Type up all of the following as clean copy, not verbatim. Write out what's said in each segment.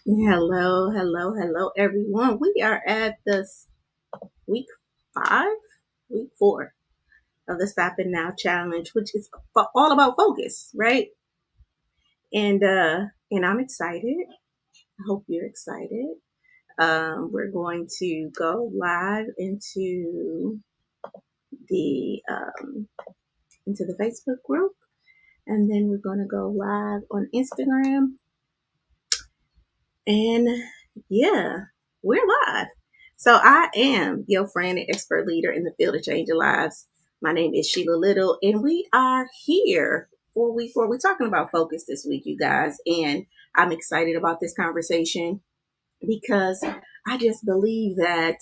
Hello, hello, hello, everyone. We are at week five, week four of the Stop and Now challenge, which is all about focus, right? And I'm excited. I hope you're excited. We're going to go live the um, into the Facebook group, and then we're going to go live on Instagram. And yeah, we're live. So I am your friend and expert leader in the field of changing lives. My name is Sheila Little, and we are here for week four. We're talking about focus this week, you guys. And I'm excited about this conversation because I just believe that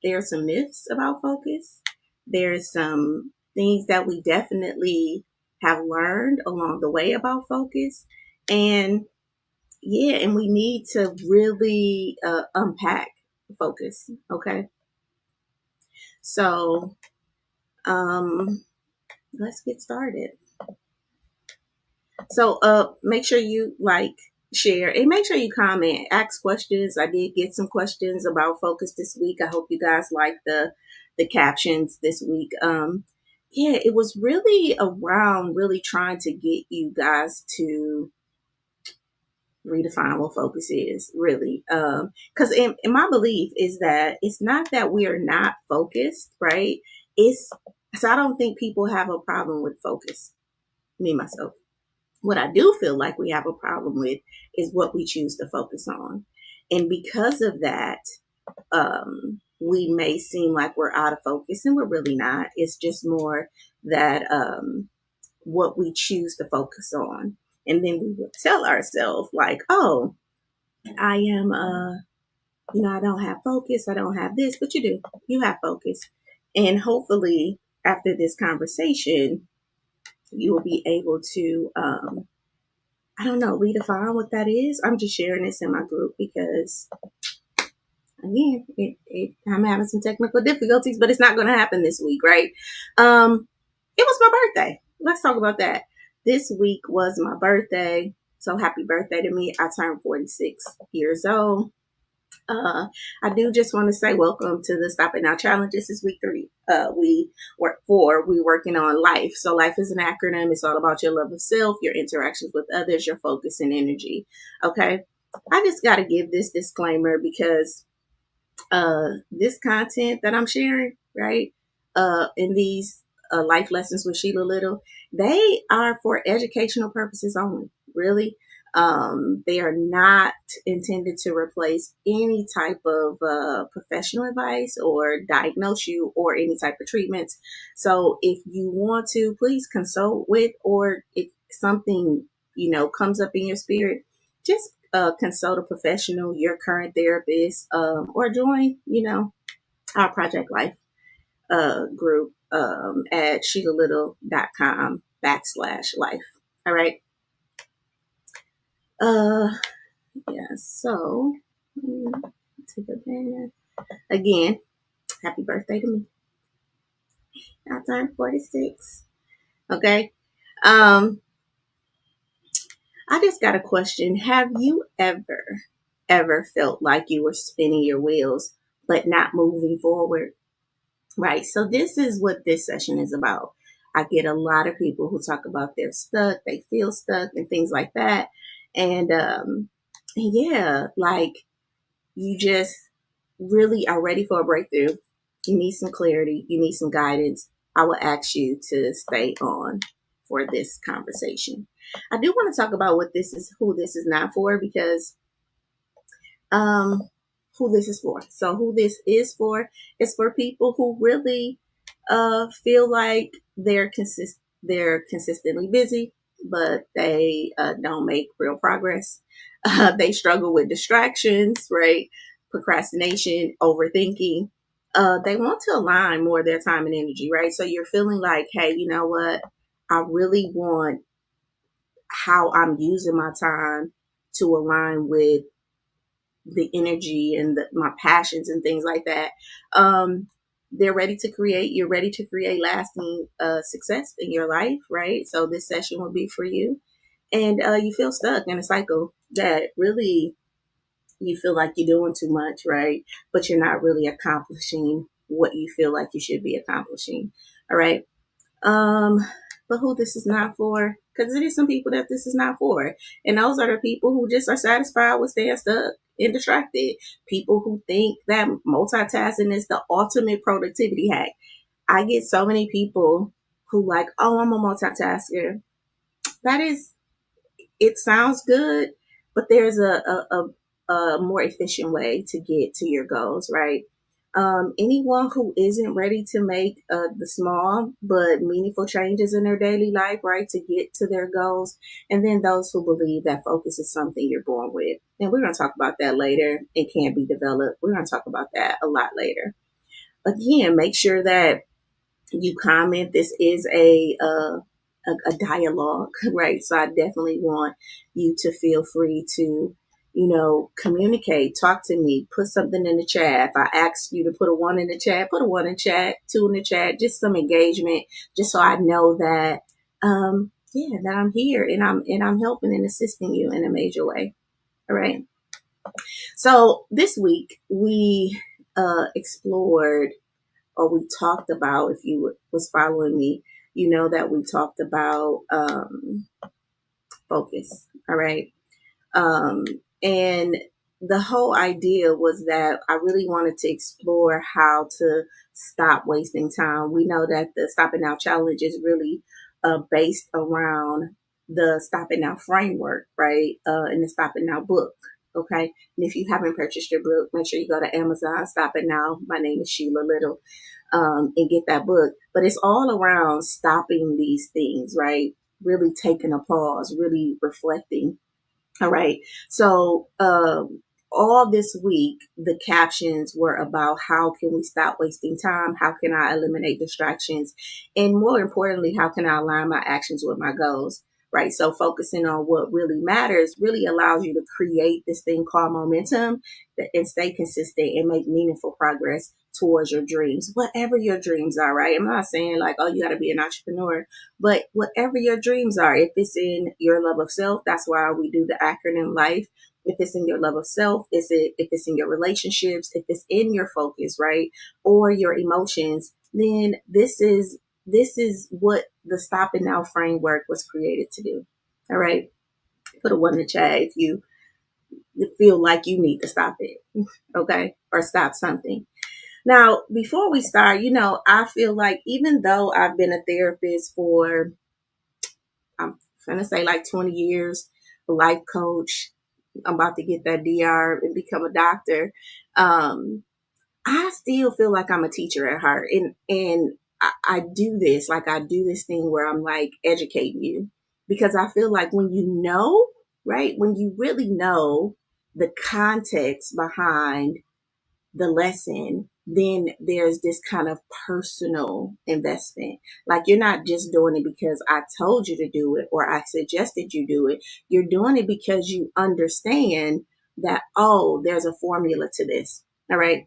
there are some myths about focus. There's some things that we definitely have learned along the way about focus. And yeah, and we need to really unpack focus. Okay, so um, let's get started. So make sure you like, share, and make sure you comment, ask questions. I did get some questions about focus this week. I hope you guys like the captions this week. Yeah, it was really around really trying to get you guys to redefine what focus is really, because in my belief is that it's not that we are not focused, right? It's so I don't think people have a problem with focus, me myself. What I do feel like we have a problem with is what we choose to focus on, and because of that, we may seem like we're out of focus, and we're really not. It's just more that what we choose to focus on, and then we will tell ourselves like, oh, I am, I don't have focus. I don't have this, but you do. You have focus. And hopefully, after this conversation, you will be able to, I don't know, redefine what that is. I'm just sharing this in my group because, again, I'm having some technical difficulties, but it's not going to happen this week, right? It was my birthday. Let's talk about that. This week was my birthday. So happy birthday to me. I turned 46 years old. Uh, I do just want to say welcome to the Stop It Now Challenge. This is week three. We working on life. So life is an acronym. It's all about your love of self, your interactions with others, your focus and energy. Okay. I just got to give this disclaimer because this content that I'm sharing, right, in these life lessons with Sheila Little, they are for educational purposes only, really. They are not intended to replace any type of professional advice or diagnose you or any type of treatments. So if you want to, please consult with, or if something, comes up in your spirit, just consult a professional, your current therapist, or join, our Project Life group at SheilaLittle.com/life. All right. Uh, yeah. So, take a banner. Again, happy birthday to me. I turned 46. Okay. Um, I just got a question. Have you ever felt like you were spinning your wheels but not moving forward? Right. So this is what this session is about. I get a lot of people who talk about they're stuck, they feel stuck and things like that. And yeah, like you just really are ready for a breakthrough. You need some clarity, you need some guidance. I will ask you to stay on for this conversation. I do want to talk about who this is not for, because um who this is for. So who this is for is for people who really feel like they're consistently busy, but they don't make real progress. They struggle with distractions, right? Procrastination, overthinking. They want to align more of their time and energy, right? So you're feeling like, hey, you know what? I really want how I'm using my time to align with the energy and my passions and things like that. They're ready to create. You're ready to create lasting success in your life, right? So this session will be for you. And you feel stuck in a cycle that really you feel like you're doing too much, right? But you're not really accomplishing what you feel like you should be accomplishing. All right. Um, but who this is not for? Because it is some people that this is not for. And those are the people who just are satisfied with staying stuck and distracted. People who think that multitasking is the ultimate productivity hack. I get so many people who like, oh, I'm a multitasker. That is, it sounds good, but there's a more efficient way to get to your goals, right? Anyone who isn't ready to make the small but meaningful changes in their daily life, right, to get to their goals, and then those who believe that focus is something you're born with. And we're going to talk about that later. It can't be developed. We're going to talk about that a lot later. Again, make sure that you comment. This is a dialogue, right? So I definitely want you to feel free to, communicate, talk to me, put something in the chat. If I ask you to put a one in the chat, put a one in the chat, two in the chat, just some engagement, just so I know that, that I'm here and I'm helping and assisting you in a major way. All right. So this week we explored, or we talked about, if you was following me, you know that we talked about focus. All right. Um, and the whole idea was that I really wanted to explore how to stop wasting time. We know that the Stop It Now challenge is really based around the Stop It Now framework, right? In the Stop It Now book. Okay. And if you haven't purchased your book, make sure you go to Amazon, Stop It Now. My name is Sheila Little, and get that book. But it's all around stopping these things, right? Really taking a pause, really reflecting. All right. So, all this week, the captions were about how can we stop wasting time? How can I eliminate distractions? And more importantly, how can I align my actions with my goals? Right. So focusing on what really matters really allows you to create this thing called momentum and stay consistent and make meaningful progress towards your dreams, whatever your dreams are, right? I'm not saying like, oh, you got to be an entrepreneur, but whatever your dreams are, if it's in your love of self, that's why we do the acronym LIFE. If it's in your love of self, if it's in your relationships, if it's in your focus, right? Or your emotions, then this is what the Stop It Now framework was created to do. All right. Put a one in the chat if you feel like you need to stop it. Okay. Or stop something. Now, before we start, I feel like even though I've been a therapist for, I'm going to say like 20 years, a life coach, I'm about to get that DR and become a doctor. I still feel like I'm a teacher at heart. And I do this, like I do this thing where I'm like educating you, because I feel like when you know, right, when you really know the context behind the lesson, then there's this kind of personal investment. Like you're not just doing it because I told you to do it or I suggested you do it. You're doing it because you understand that, oh, there's a formula to this. All right.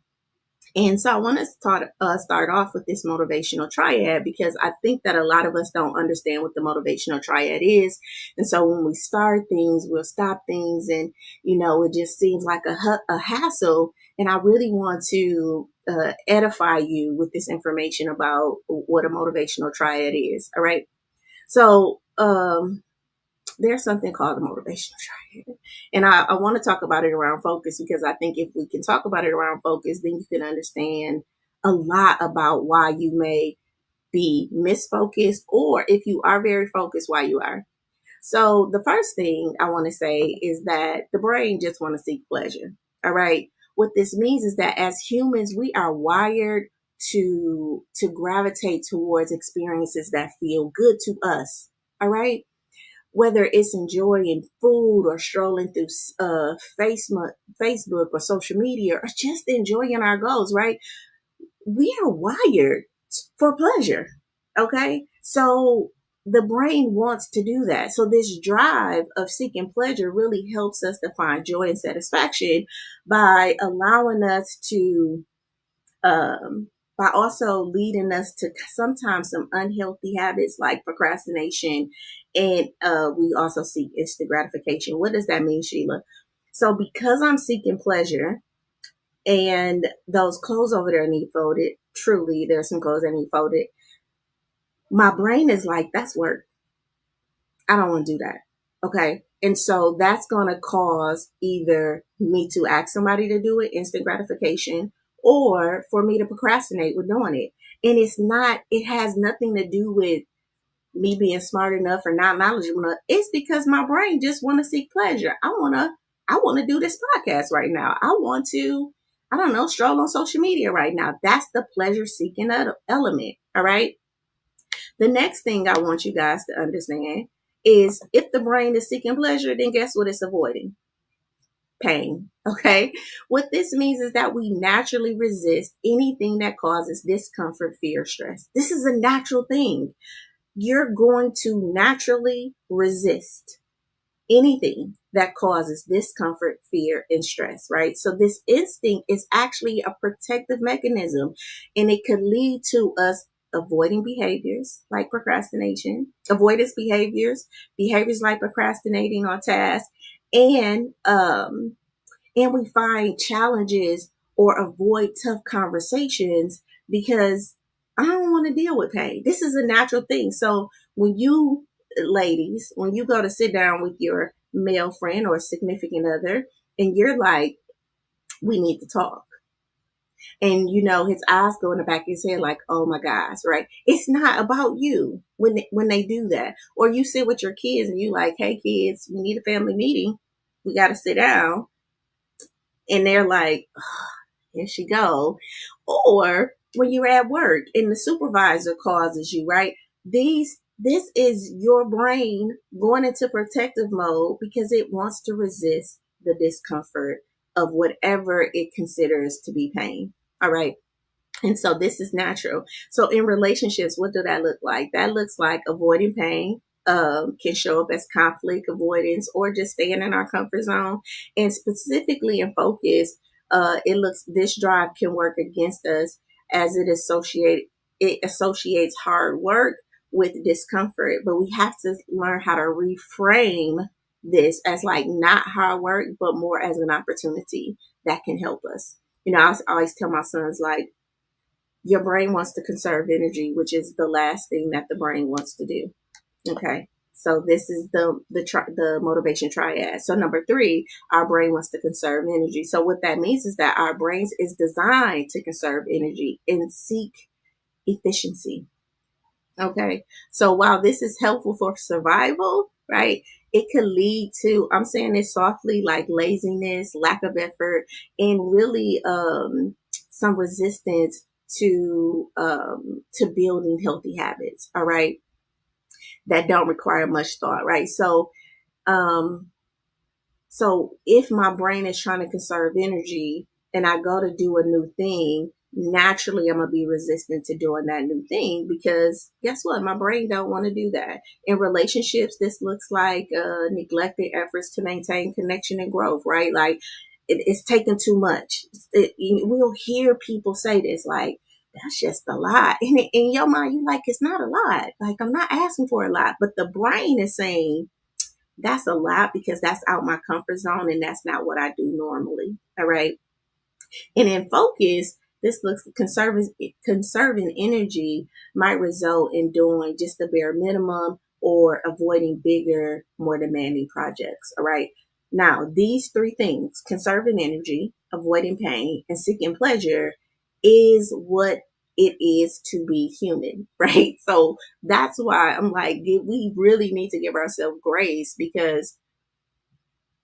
And so I want to start off with this motivational triad, because I think that a lot of us don't understand what the motivational triad is. And so when we start things, we'll stop things, and, it just seems like a hassle. And I really want to edify you with this information about what a motivational triad is. All right. So, there's something called the motivational triad. And I want to talk about it around focus, because I think if we can talk about it around focus, then you can understand a lot about why you may be misfocused, or if you are very focused, why you are. So the first thing I want to say is that the brain just want to seek pleasure. All right. What this means is that as humans, we are wired to gravitate towards experiences that feel good to us. All right. Whether it's enjoying food or strolling through Facebook or social media, or just enjoying our goals, right? We are wired for pleasure. Okay. So the brain wants to do that. So this drive of seeking pleasure really helps us to find joy and satisfaction by allowing us to, by also leading us to sometimes some unhealthy habits like procrastination. And we also seek instant gratification. What does that mean, Sheila? So because I'm seeking pleasure and those clothes over there need folded, truly, there's some clothes that need folded. My brain is like, that's work. I don't want to do that. Okay. And so that's going to cause either me to ask somebody to do it, instant gratification, or for me to procrastinate with doing it. And it has nothing to do with me being smart enough or not knowledgeable enough. It's because my brain just want to seek pleasure. I want to do this podcast right now. I want to, I don't know, stroll on social media right now. That's the pleasure seeking element. All right. The next thing I want you guys to understand is if the brain is seeking pleasure, then guess what it's avoiding? Pain. Okay. What this means is that we naturally resist anything that causes discomfort, fear, stress. This is a natural thing. You're going to naturally resist anything that causes discomfort, fear, and stress, right? So this instinct is actually a protective mechanism, and it could lead to us avoiding behaviors like procrastination, avoidance behaviors like procrastinating on tasks, and we find challenges or avoid tough conversations because I don't want to deal with pain. This is a natural thing. So when you ladies, when you go to sit down with your male friend or significant other and you're like, we need to talk. And you know, his eyes go in the back of his head like, oh my gosh, right? It's not about you when they do that. Or you sit with your kids and you like, hey kids, we need a family meeting. We got to sit down. And they're like, here she go. Or when you're at work and the supervisor causes you, right? This is your brain going into protective mode because it wants to resist the discomfort of whatever it considers to be pain. All right. And so this is natural. So in relationships, what does that look like? That looks like avoiding pain, can show up as conflict avoidance or just staying in our comfort zone. And specifically in focus, it looks this drive can work against us as it associates hard work with discomfort. But we have to learn how to reframe this as like not hard work, but more as an opportunity that can help us. You know, I always tell my sons like your brain wants to conserve energy, which is the last thing that the brain wants to do. Okay. So this is the motivation triad. So number 3, our brain wants to conserve energy. So what that means is that our brains is designed to conserve energy and seek efficiency. Okay. So while this is helpful for survival, right, it could lead to, I'm saying this softly, like laziness, lack of effort, and really some resistance to building healthy habits. All right. That don't require much thought. Right. Um, so if my brain is trying to conserve energy and I go to do a new thing, naturally I'm gonna be resistant to doing that new thing because guess what? My brain don't want to do that. In relationships, this looks like neglected efforts to maintain connection and growth, right? Like it's taking too much. We'll hear people say this like, that's just a lot. And in your mind, you like, it's not a lot. Like, I'm not asking for a lot. But the brain is saying, that's a lot because that's out my comfort zone and that's not what I do normally. All right. And in focus, this looks conserving energy might result in doing just the bare minimum or avoiding bigger, more demanding projects. All right. Now, these 3 things, conserving energy, avoiding pain, and seeking pleasure, is what it is to be human, right? So that's why I'm like, we really need to give ourselves grace because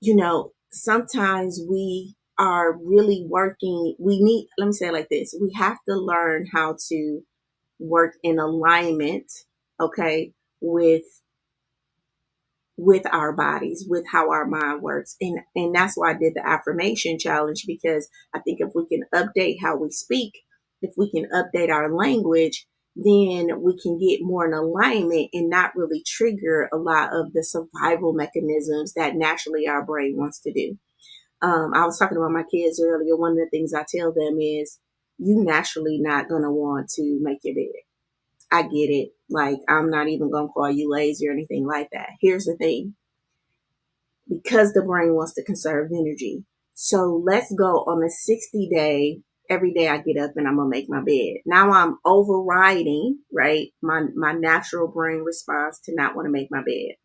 you know, sometimes we are really working. Let me say it like this. We have to learn how to work in alignment, okay, with our bodies, with how our mind works. And that's why I did the affirmation challenge because I think if we can update how we speak, if we can update our language, then we can get more in alignment and not really trigger a lot of the survival mechanisms that naturally our brain wants to do. I was talking about my kids earlier. One of the things I tell them is you naturally not going to want to make your bed. I get it. Like, I'm not even going to call you lazy or anything like that. Here's the thing. because the brain wants to conserve energy. So let's go on a 60-day. Every day I get up and I'm gonna make my bed. Now I'm overriding, right, my natural brain response to not want to make my bed.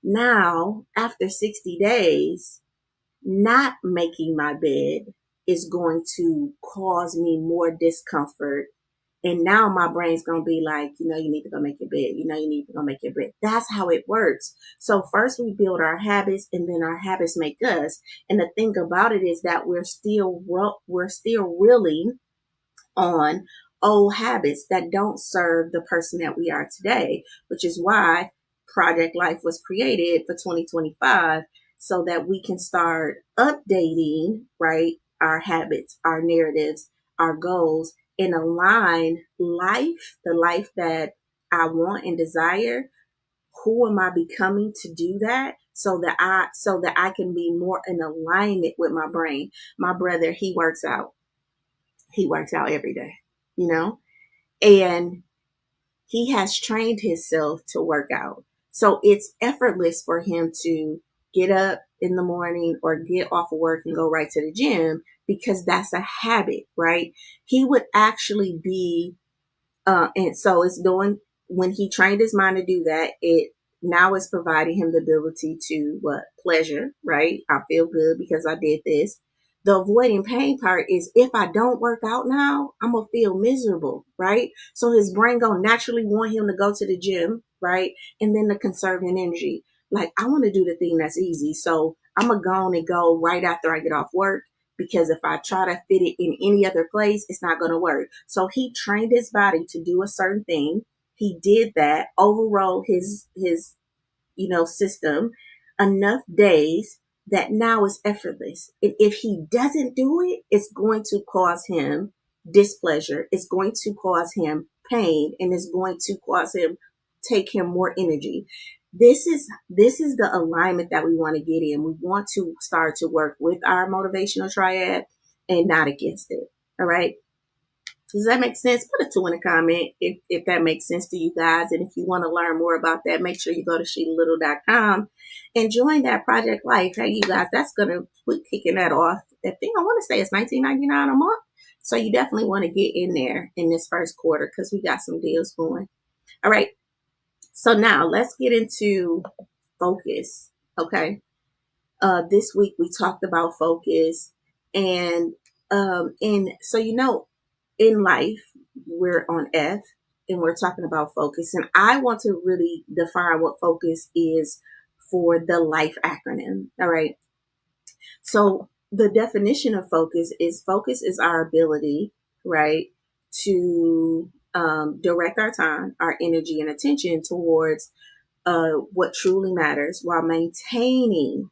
Now, after 60 days, not making my bed is going to cause me more discomfort. And now my brain's going to be like, you need to go make your bed. You need to go make your bed. That's how it works. So first we build our habits, and then our habits make us. And the thing about it is that we're still reeling on old habits that don't serve the person that we are today, which is why Project Life was created for 2025, so that we can start updating, right, our habits, our narratives, our goals, and align the life that I want and desire. Who am I becoming to do that? So that I can be more in alignment with my brain. My brother, he works out. He works out every day, you know, and he has trained himself to work out. So it's effortless for him to get up in the morning or get off of work and go right to the gym, because that's a habit, right? He would actually be and so it's doing, when he trained his mind to do that, it now is providing him the ability to what? Pleasure, right? I feel good because I did this. The avoiding pain part is, if I don't work out now, I'm gonna feel miserable, right? So his brain gonna naturally want him to go to the gym, right? And then the conserving energy. Like, I want to do the thing that's easy. So I'm gonna go on and go right after I get off work, because if I try to fit it in any other place, it's not going to work. So he trained his body to do a certain thing. He did that, overrode his system enough days that now it's effortless. And if he doesn't do it, it's going to cause him displeasure. It's going to cause him pain, and it's going to cause him take him more energy. This is the alignment that we want to get in. We want to start to work with our motivational triad and not against it. All right. Does that make sense? Put a 2 in the comment if that makes sense to you guys. And if you want to learn more about that, make sure you go to SheilaLittle.com and join that Project Life. Hey, you guys, that's going to quit kicking that off. That thing I want to say is $19.99 a month. So you definitely want to get in there in this first quarter, because we got some deals going. All right. So now let's get into focus. Okay. This week we talked about focus, and so in life we're on F, and we're talking about focus, and I want to really define what focus is for the life acronym. All right. So the definition of focus is our ability, right, to direct our time, our energy, and attention towards what truly matters, while maintaining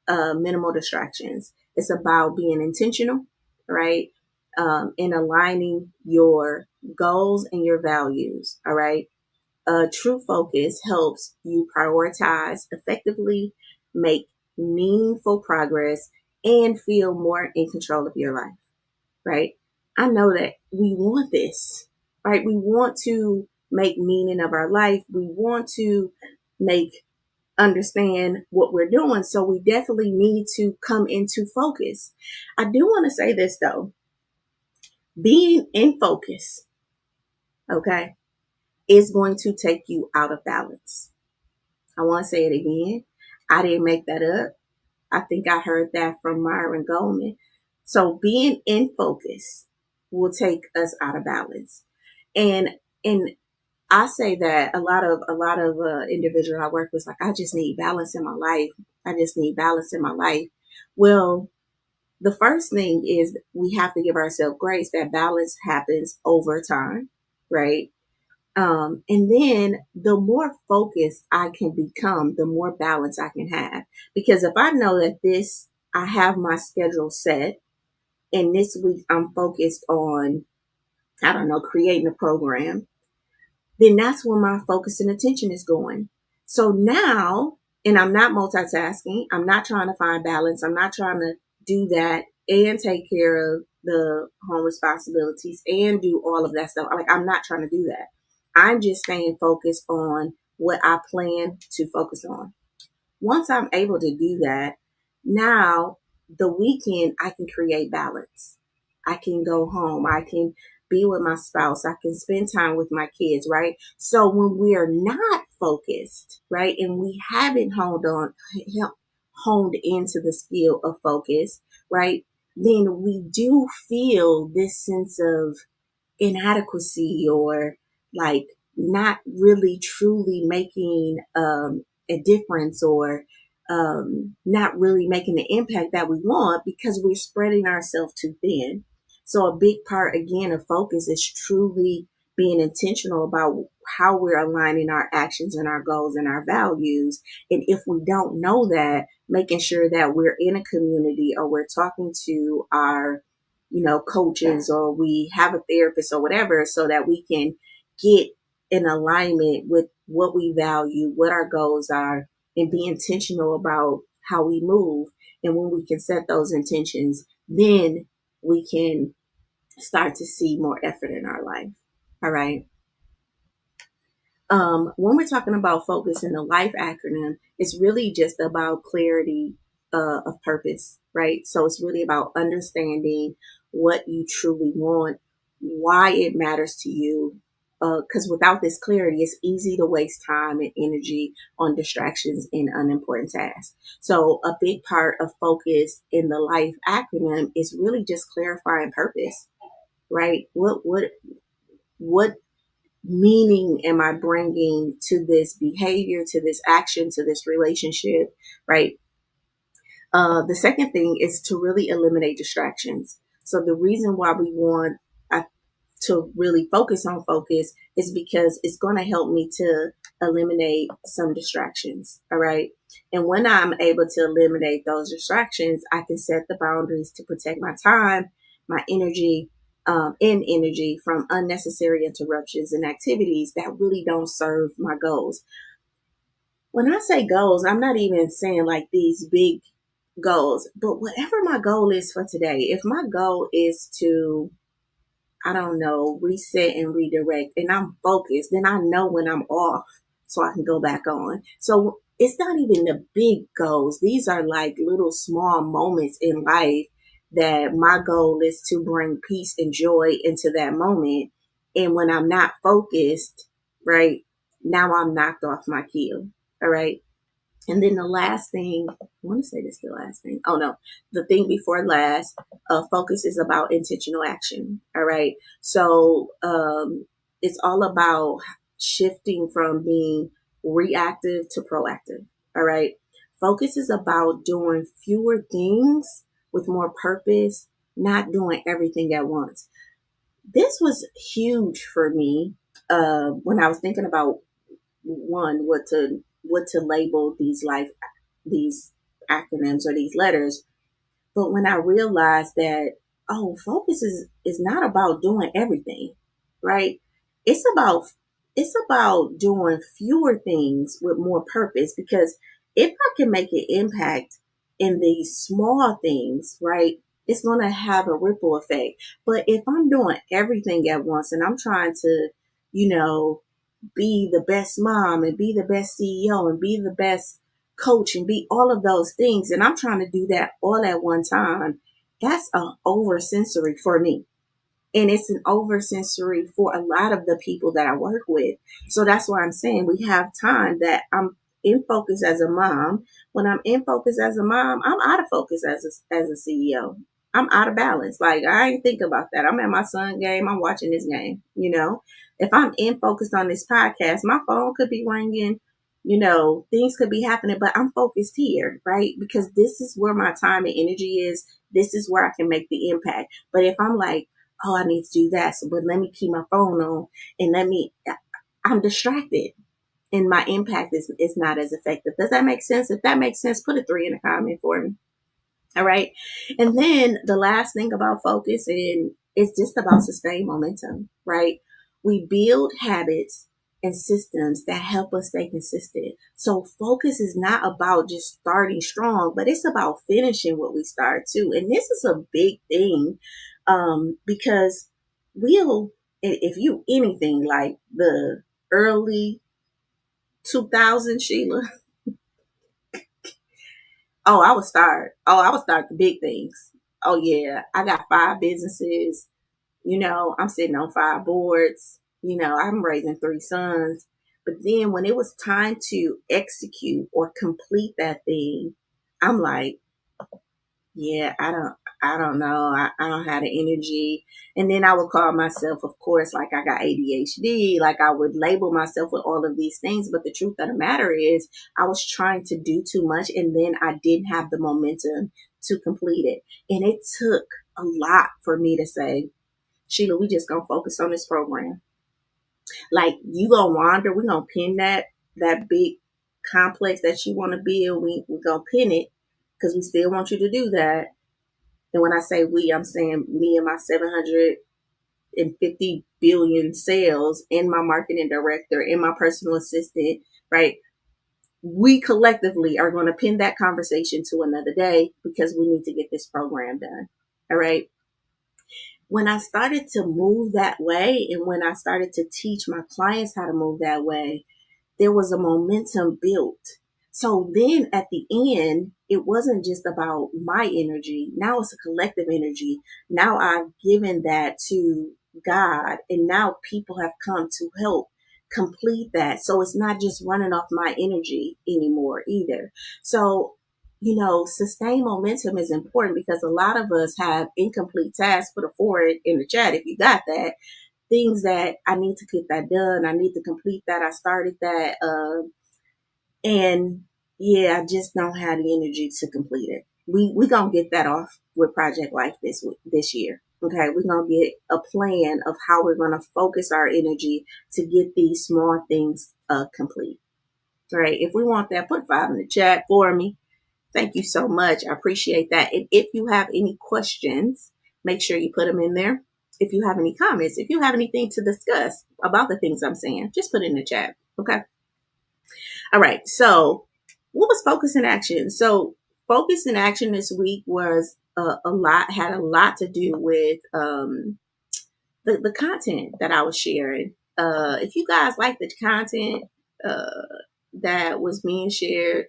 minimal distractions. It's about being intentional, right? And aligning your goals and your values. All right. True focus helps you prioritize effectively, make meaningful progress, and feel more in control of your life. Right. I know that we want this, right? We want to make meaning of our life. We want to understand what we're doing. So we definitely need to come into focus. I do want to say this though, being in focus, okay, is going to take you out of balance. I want to say it again. I didn't make that up. I think I heard that from Myron Goldman. So being in focus will take us out of balance. And and I say that a lot of individuals I work with, like, I just need balance in my life. I just need balance in my life. Well, the first thing is we have to give ourselves grace that balance happens over time, right? And then the more focused I can become, the more balance I can have. Because if I know that I have my schedule set, and this week I'm focused on, I don't know, creating a program, then that's where my focus and attention is going. So now, and I'm not multitasking, I'm not trying to find balance, I'm not trying to do that and take care of the home responsibilities and do all of that stuff. Like, I'm not trying to do that. I'm just staying focused on what I plan to focus on. once I'm able to do that, now the weekend I can create balance. I can go home. I can be with my spouse. I can spend time with my kids, right? So when we are not focused, right, and we haven't honed into the skill of focus, right, then we do feel this sense of inadequacy or like not really truly making a difference or not really making the impact that we want because we're spreading ourselves too thin. So a big part again of focus is truly being intentional about how we're aligning our actions and our goals and our values. And if we don't know that, making sure that we're in a community or we're talking to our coaches or we have a therapist or whatever so that we can get in alignment with what we value, what our goals are, and be intentional about how we move. And when we can set those intentions, then we can start to see more effort in our life. All right. When we're talking about focus in the life acronym, it's really just about clarity of purpose, right? So it's really about understanding what you truly want, why it matters to you. Because without this clarity, it's easy to waste time and energy on distractions and unimportant tasks. So a big part of focus in the life acronym is really just clarifying purpose, right? What meaning am I bringing to this behavior, to this action, to this relationship, right? The second thing is to really eliminate distractions. So the reason why we want to really focus on focus is because it's going to help me to eliminate some distractions. All right. And when I'm able to eliminate those distractions, I can set the boundaries to protect my time, my energy, and energy from unnecessary interruptions and activities that really don't serve my goals. When I say goals, I'm not even saying like these big goals, but whatever my goal is for today, if my goal is to I don't know, reset and redirect, and I'm focused, then I know when I'm off so I can go back on. So it's not even the big goals. These are like little small moments in life that my goal is to bring peace and joy into that moment. And when I'm not focused, right, now I'm knocked off my keel. All right. And then the last thing, I want to say this the last thing. Oh no, the thing before last, focus is about intentional action. All right. So it's all about shifting from being reactive to proactive. All right. Focus is about doing fewer things with more purpose, not doing everything at once. This was huge for me when I was thinking about one, what to label these acronyms or these letters. But when I realized that, oh, focus is not about doing everything, right? It's about it's about doing fewer things with more purpose because if I can make an impact in these small things, right, it's going to have a ripple effect. But if I'm doing everything at once and I'm trying to, you know, be the best mom and be the best CEO and be the best coach and be all of those things. And I'm trying to do that all at one time. That's an oversensory for me. And it's an oversensory for a lot of the people that I work with. So that's why I'm saying we have time that I'm in focus as a mom. When I'm in focus as a mom, I'm out of focus as a CEO. I'm out of balance. Like I ain't think about that. I'm at my son game. I'm watching this game. If I'm in focused on this podcast, my phone could be ringing. Things could be happening, but I'm focused here, right? Because this is where my time and energy is. This is where I can make the impact. But if I'm like, oh, I need to do that. So, but let me keep my phone on and I'm distracted and my impact is not as effective. Does that make sense? If that makes sense, put a 3 in the comment for me. All right. And then the last thing about focus and it's just about sustained momentum, right? We build habits and systems that help us stay consistent. So focus is not about just starting strong, but it's about finishing what we start too. And this is a big thing because we'll, if you anything like the early 2000s, Sheila, Oh, I would start. Oh, I would start the big things. Oh yeah, I got 5 businesses. I'm sitting on 5 boards. I'm raising 3 sons. But then when it was time to execute or complete that thing, I'm like, yeah, I don't know. I don't have the energy. And then I would call myself, of course, like I got ADHD, like I would label myself with all of these things. But the truth of the matter is I was trying to do too much and then I didn't have the momentum to complete it. And it took a lot for me to say, Sheila, we just gonna focus on this program. Like you gonna wander, we gonna pin that big complex that you want to build. We gonna pin it because we still want you to do that. And when I say we, I'm saying me and my 750 billion sales and my marketing director and my personal assistant, right? We collectively are going to pin that conversation to another day because we need to get this program done. All right. When I started to move that way and when I started to teach my clients how to move that way, there was a momentum built. So then at the end, it wasn't just about my energy. Now it's a collective energy. Now I've given that to God, and now people have come to help complete that. So it's not just running off my energy anymore either. So, sustained momentum is important because a lot of us have incomplete tasks. Put a 4 in the chat if you got that, things that I need to get that done. I need to complete that. I started that. And yeah, I just don't have the energy to complete it. We gonna get that off with Project Life this year. Okay, we're gonna get a plan of how we're gonna focus our energy to get these small things complete. All right, if we want that, put 5 in the chat for me. Thank you so much. I appreciate that. And if you have any questions, make sure you put them in there. If you have any comments, if you have anything to discuss about the things I'm saying, just put it in the chat. Okay. All right. So, what was focus in action? So, focus in action this week was had a lot to do with the content that I was sharing. If you guys like the content that was being shared,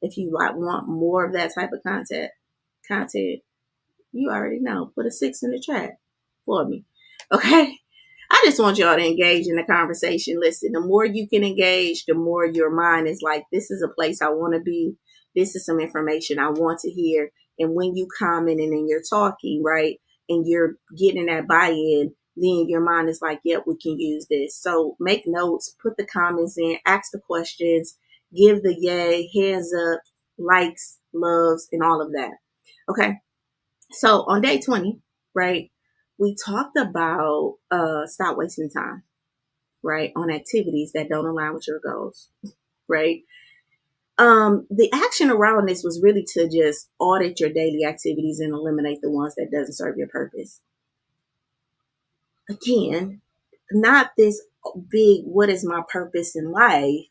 if you want more of that type of content, you already know. Put a 6 in the chat for me. Okay. I just want y'all to engage in the conversation. Listen, the more you can engage, the more your mind is like, this is a place I want to be. This is some information I want to hear. And when you comment and then you're talking, right, and you're getting that buy-in, then your mind is like, yep, we can use this. So make notes, put the comments in, ask the questions, give the yay, hands up, likes, loves, and all of that. Okay. So on day 20, right, we talked about stop wasting time, right, on activities that don't align with your goals, right? The action around this was really to just audit your daily activities and eliminate the ones that doesn't serve your purpose. Again, not this big, what is my purpose in life,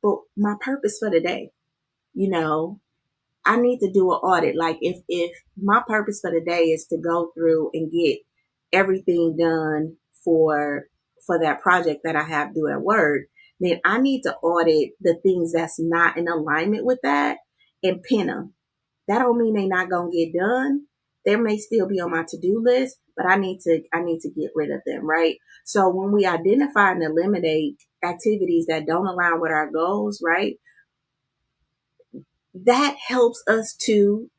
but my purpose for the day. I need to do an audit. Like if my purpose for the day is to go through and get everything done for that project that I have due at work, then I need to audit the things that's not in alignment with that and pin them. That don't mean they're not gonna get done. They may still be on my to-do list, but I need to get rid of them, right? So when we identify and eliminate activities that don't align with our goals, right? That helps us to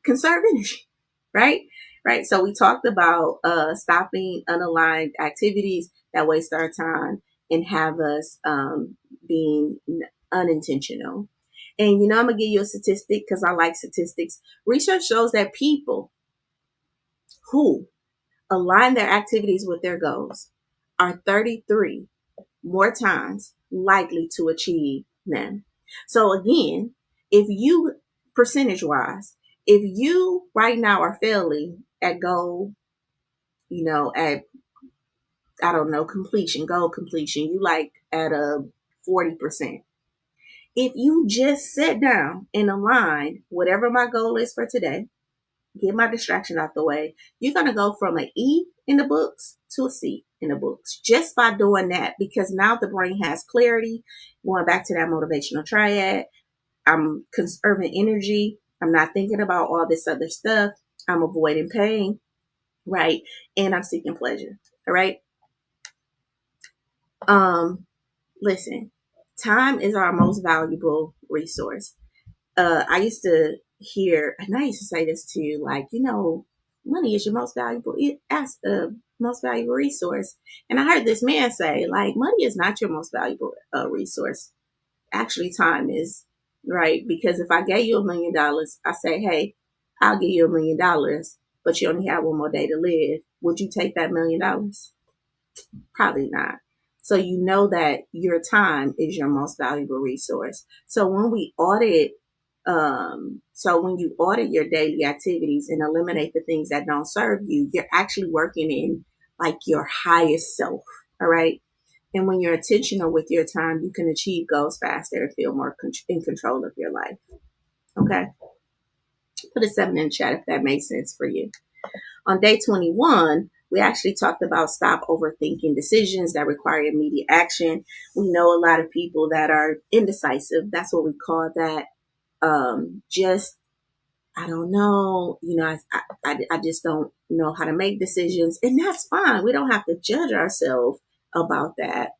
conserve energy, right? Right. So we talked about stopping unaligned activities that waste our time and have us being unintentional. And I'm gonna give you a statistic because I like statistics. Research shows that people who align their activities with their goals are 33 more times likely to achieve them. So again, if you percentage wise, if you right now are failing at goal, at I don't know, goal completion, you like at a 40%. If you just sit down and align whatever my goal is for today, get my distraction out the way, you're going to go from an E in the books to a C in the books just by doing that, because now the brain has clarity. Going back to that motivational triad, I'm conserving energy I'm not thinking about all this other stuff. I'm avoiding pain, right? And I'm seeking pleasure. All right. Um, Listen, time is our most valuable resource. I used to hear, and I used to say this to you, like, money is your most valuable, most valuable resource. And I heard this man say, like, money is not your most valuable resource. Actually, time is, right? Because if I gave you $1 million, I say, hey, I'll give you $1 million, but you only have one more day to live. Would you take that $1 million? Probably not. So you know that your time is your most valuable resource. So when you audit your daily activities and eliminate the things that don't serve you, you're actually working in like your highest self. All right. And when you're intentional with your time, you can achieve goals faster and feel more in control of your life. Okay. Put a 7 in the chat if that makes sense for you. On day 21, we actually talked about stop overthinking decisions that require immediate action. We know a lot of people that are indecisive. That's what we call that. Just, I don't know, I just don't know how to make decisions. And that's fine. We don't have to judge ourselves about that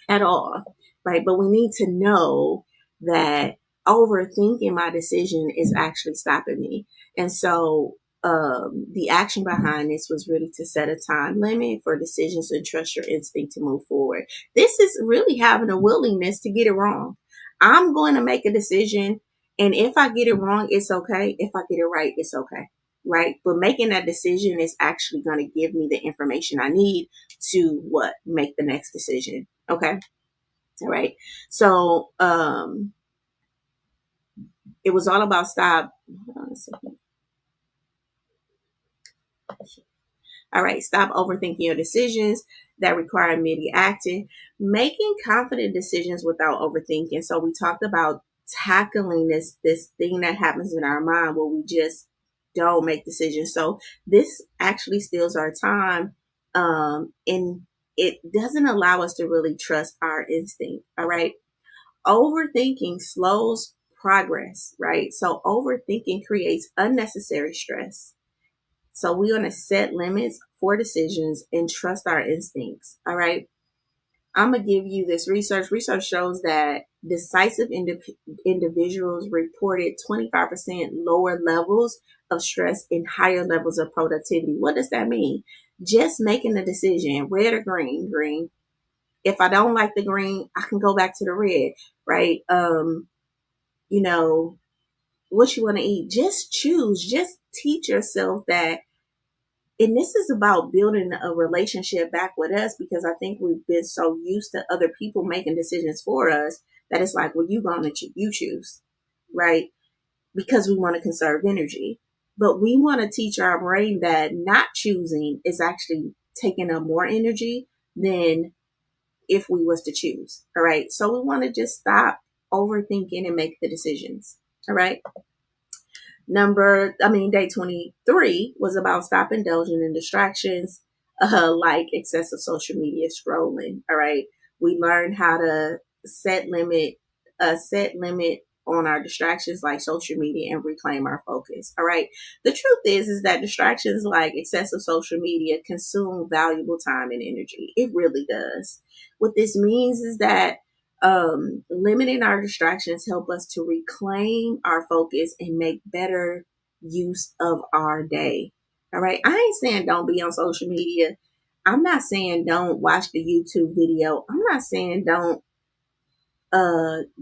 at all, right? But we need to know that overthinking my decision is actually stopping me. And so the action behind this was really to set a time limit for decisions and trust your instinct to move forward. This is really having a willingness to get it wrong. I'm going to make a decision, and if I get it wrong, it's okay. If I get it right, it's okay. Right. But making that decision is actually going to give me the information I need to make the next decision. Okay. All right. So it was all about stop. Hold on a second. All right. Stop overthinking your decisions that require immediate action. Making confident decisions without overthinking. So we talked about tackling this thing that happens in our mind where we just don't make decisions. So this actually steals our time. And it doesn't allow us to really trust our instinct. All right. Overthinking slows progress, right? So overthinking creates unnecessary stress. So we want to set limits for decisions and trust our instincts. All right. I'm going to give you this research. Research shows that decisive individuals reported 25% lower levels of stress and higher levels of productivity. What does that mean? Just making a decision, red or green, green. If I don't like the green, I can go back to the red, right? You know, what you want to eat. Just choose, just teach yourself that. And this is about building a relationship back with us, because I think we've been so used to other people making decisions for us that it's like, well, you choose, right? Because we want to conserve energy. But we want to teach our brain that not choosing is actually taking up more energy than if we was to choose. All right. So we want to just stop overthinking and make the decisions. All right. Day 23 was about stop indulging in distractions, like excessive social media scrolling. All right. We learned how to set limit on our distractions like social media and reclaim our focus. All right. The truth is that distractions like excessive social media consume valuable time and energy. It really does. What this means is that limiting our distractions help us to reclaim our focus and make better use of our day. All right. I ain't saying don't be on social media. I'm not saying don't watch the YouTube video. I'm not saying don't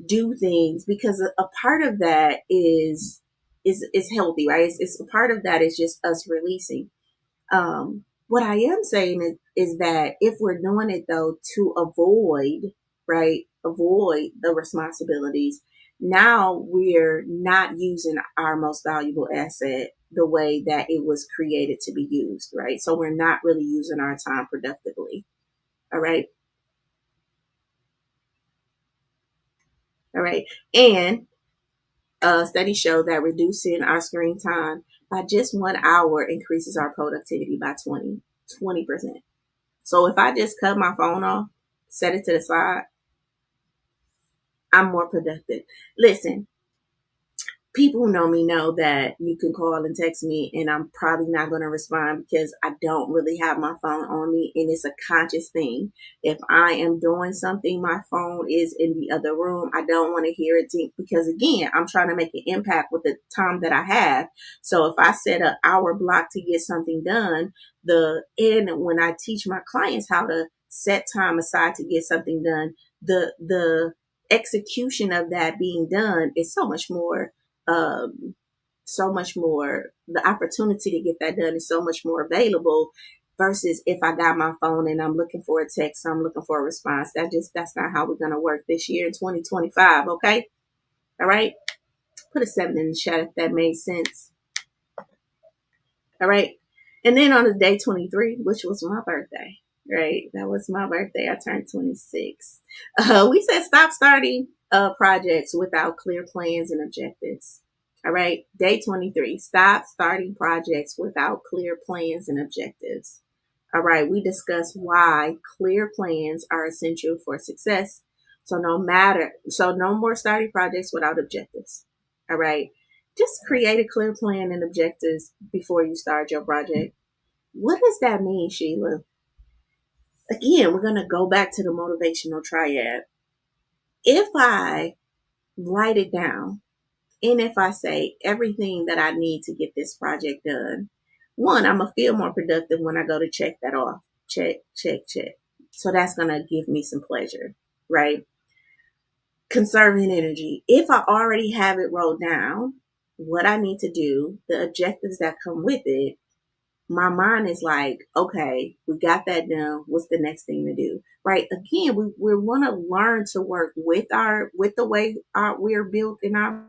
do things, because a part of that is healthy, right? It's a part of that is just us releasing. What I am saying is that if we're doing it though to avoid the responsibilities, now we're not using our most valuable asset the way that it was created to be used, right? So we're not really using our time productively. All right. All right. And studies show that reducing our screen time by just 1 hour increases our productivity by 20%. So if I just cut my phone off, set it to the side, I'm more productive. Listen, people who know me know that you can call and text me and I'm probably not going to respond because I don't really have my phone on me, and it's a conscious thing. If I am doing something, my phone is in the other room. I don't want to hear it because again, I'm trying to make an impact with the time that I have. So if I set an hour block to get something done, when I teach my clients how to set time aside to get something done, the execution of that being done is um, so much more, the opportunity to get that done is so much more available versus if I got my phone and I'm looking for a text, I'm looking for a response. That's not how we're going to work this year in 2025. Okay. All right. Put a 7 in the chat if that made sense. All right. And then on the day 23, which was my birthday, right? That was my birthday. I turned 26. We said stop starting projects without clear plans and objectives. All right. Day 23, stop starting projects without clear plans and objectives. All right. We discussed why clear plans are essential for success. So no more starting projects without objectives. All right. Just create a clear plan and objectives before you start your project. What does that mean, Sheila? Again, we're going to go back to the motivational triad. If I write it down and if I say everything that I need to get this project done, one, I'm going to feel more productive when I go to check that off. Check, check, check. So that's going to give me some pleasure, right? Conserving energy. If I already have it wrote down, what I need to do, the objectives that come with it, my mind is like, okay, we got that done. What's the next thing to do? Right. Again, we want to learn to work with the way we're built in our.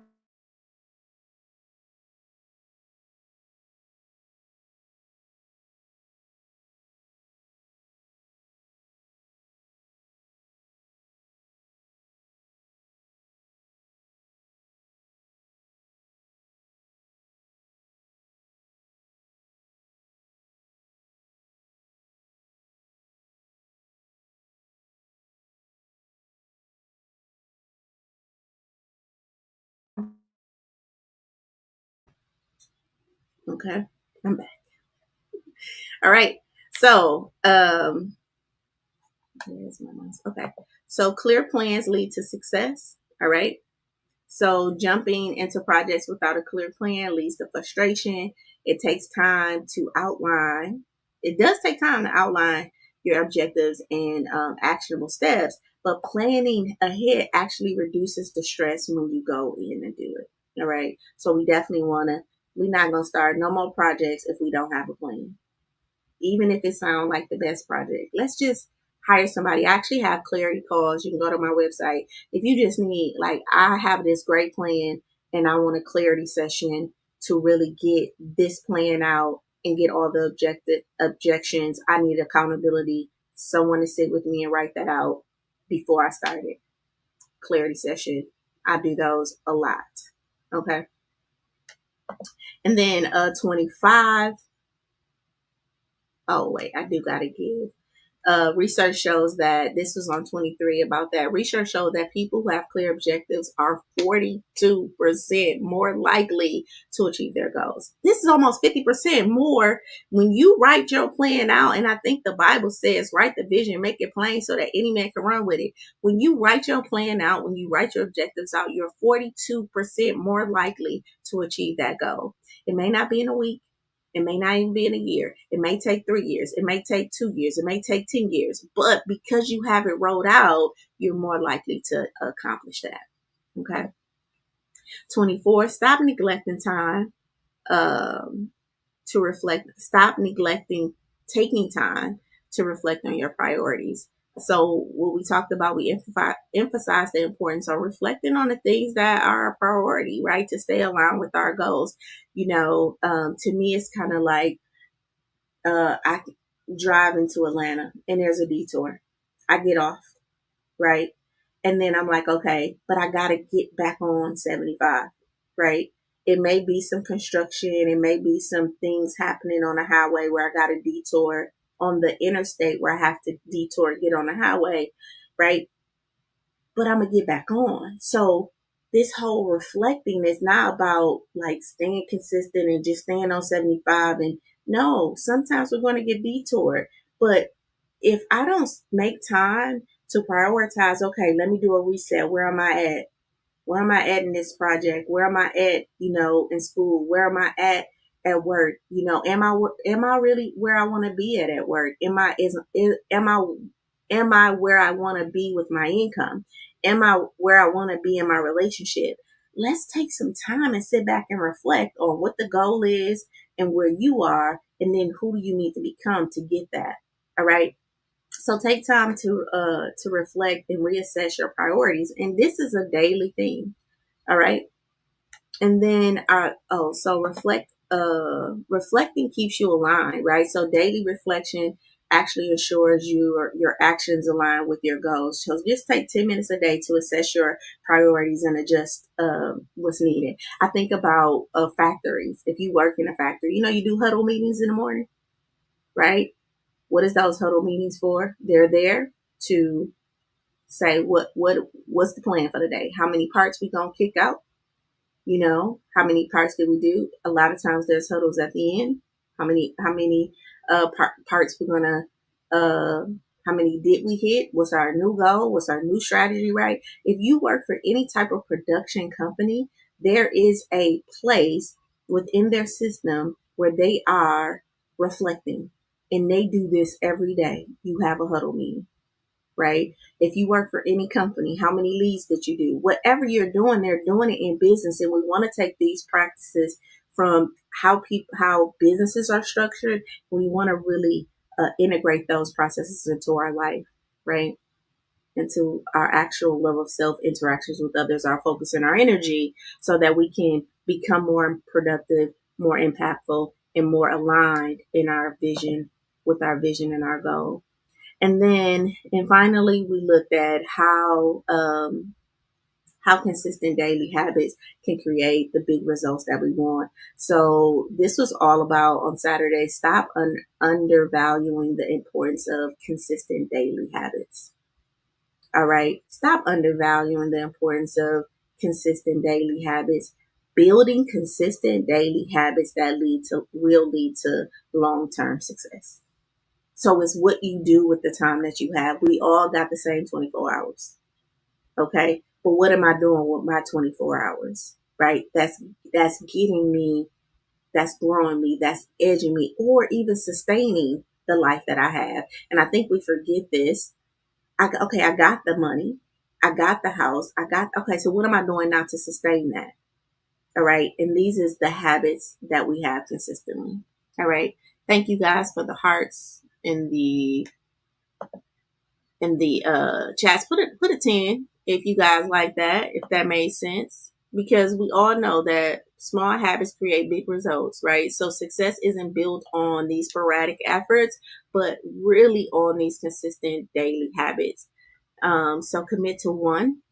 Okay. I'm back. All right. So, where's my mouse? Okay. So clear plans lead to success. All right. So jumping into projects without a clear plan leads to frustration. It takes time to outline. It does take time to outline your objectives and actionable steps, but planning ahead actually reduces the stress when you go in and do it. All right. So we definitely we're not going to start no more projects if we don't have a plan, even if it sounds like the best project. Let's just hire somebody. I actually have clarity calls. You can go to my website. If you just need, like, I have this great plan and I want a clarity session to really get this plan out and get all the objections. I need accountability. Someone to sit with me and write that out before I start it. Clarity session. I do those a lot. Okay. And then 25. Oh, wait, I do got to give. Research shows that this was on 23 about that. Research shows that people who have clear objectives are 42% more likely to achieve their goals. This is almost 50% more when you write your plan out. And I think the Bible says, write the vision, make it plain so that any man can run with it. When you write your plan out, when you write your objectives out, you're 42% more likely to achieve that goal. It may not be in a week. It may not even be in a year. It may take 3 years. It may take 2 years. It may take 10 years. But because you have it rolled out, you're more likely to accomplish that. Okay. 24, stop neglecting time to reflect. Stop neglecting taking time to reflect on your priorities. So what we talked about, we emphasize the importance of reflecting on the things that are a priority, right? To stay aligned with our goals. To me, it's kind of like I drive into Atlanta and there's a detour. I get off, right? And then I'm like, okay, but I got to get back on 75, right? It may be some construction. It may be some things happening on the highway where I got to detour on the interstate where I have to detour, get on the highway, right? But I'm going to get back on. So this whole reflecting is not about like staying consistent and just staying on 75. And no, sometimes we're going to get detoured. But if I don't make time to prioritize, okay, let me do a reset. Where am I at? Where am I at in this project? Where am I at, in school? Where am I at work? Am I really where I want to be at work? Am I where I want to be with my income? Am I where I want to be in my relationship? Let's take some time and sit back and reflect on what the goal is and where you are, and then who do you need to become to get that. All right. So take time to reflect and reassess your priorities, and this is a daily thing. All right. And then so reflecting keeps you aligned, right? So daily reflection actually ensures your actions align with your goals. So just take 10 minutes a day to assess your priorities and adjust what's needed. I think about factories. If you work in a factory, you do huddle meetings in the morning, right? What is those huddle meetings for? They're there to say what's the plan for the day? How many parts we gonna kick out? How many parts did we do? A lot of times there's huddles at the end. How many parts we're gonna how many did we hit? What's our new goal? What's our new strategy, right? If you work for any type of production company, there is a place within their system where they are reflecting, and they do this every day. You have a huddle meeting, right? If you work for any company, how many leads did you do? Whatever you're doing, they're doing it in business. And we want to take these practices from how businesses are structured. We want to really integrate those processes into our life, right? Into our actual level of self interactions with others, our focus and our energy, so that we can become more productive, more impactful, and more aligned in our vision with our vision and our goal. And finally, we looked at how consistent daily habits can create the big results that we want. So this was all about on Saturday. Stop undervaluing the importance of consistent daily habits. All right, stop undervaluing the importance of consistent daily habits. Building consistent daily habits that will lead to long-term success. So it's what you do with the time that you have. We all got the same 24 hours. Okay. But what am I doing with my 24 hours? Right. That's getting me, that's growing me, that's edging me, or even sustaining the life that I have. And I think we forget this. I got the money. I got the house. Okay. So what am I doing now to sustain that? All right. And these is the habits that we have consistently. All right. Thank you guys for the hearts in the chats. Put a 10 if you guys like that, if that made sense. Because we all know that small habits create big results, right? So success isn't built on these sporadic efforts, but really on these consistent daily habits. So commit to one